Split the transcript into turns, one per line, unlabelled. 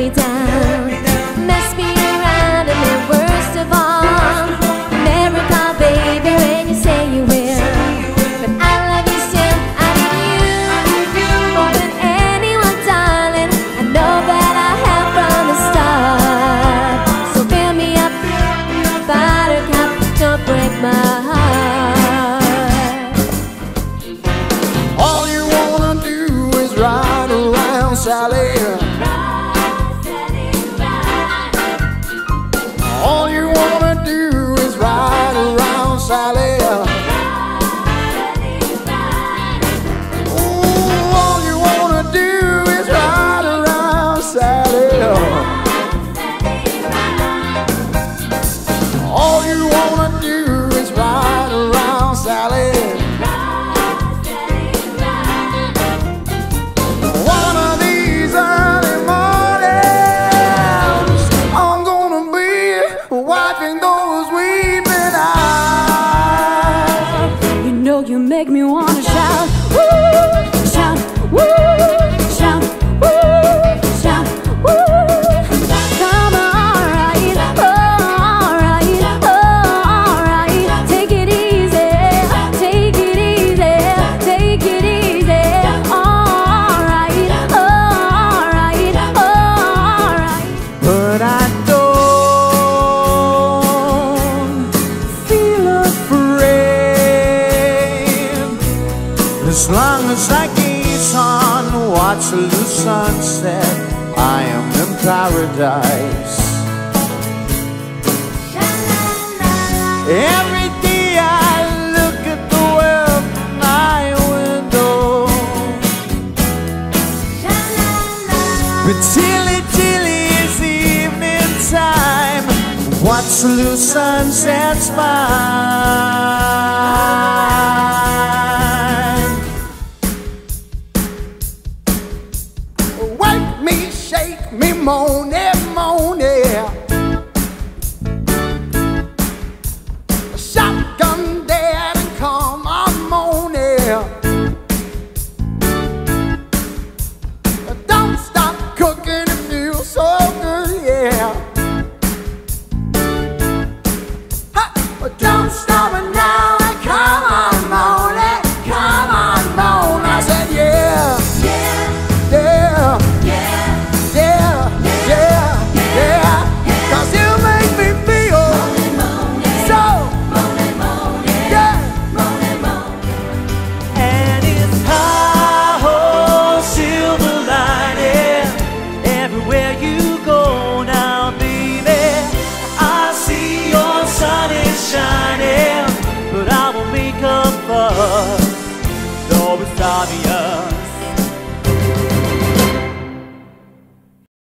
me down, mess me around, and then worst of all, you never call baby when you say you will. But I love you still, I need you more than anyone, darling. I know that I have from the start. So fill me up, buttercup, don't break my heart.
All you wanna do is ride around, Sally. All you wanna do is ride around, Sally. Ooh, all you wanna do is ride around, Sally. All you wanna do is ride around, Sally. One of these early mornings, I'm gonna be wiping those weeping eyes.
You know you make me wanna shout, woo, shout, woo, shout, woo, shout, woo. Come on, alright, alright, take it easy, take it easy, take it easy. Alright, alright, alright.
But I don't feel afraid as long as I gaze on, watch the sunset. I am in paradise. Every day I look at the world from my window, but chilly is evening time. Watch the sunset's mine. Wake me, shake me, moan it, moan it. Shotgun dead and come on, moan it. Don't stop cooking, it feels so good, yeah. Ha! Don't stop it now, come on, moan it, come on, moan. I said yeah, yeah, yeah, yeah, yeah, yeah. 'Cause you make me feel so, yeah.
And it's high, oh, silver lining everywhere you go now, baby. I see your sun is shining, but I will make up for the without me.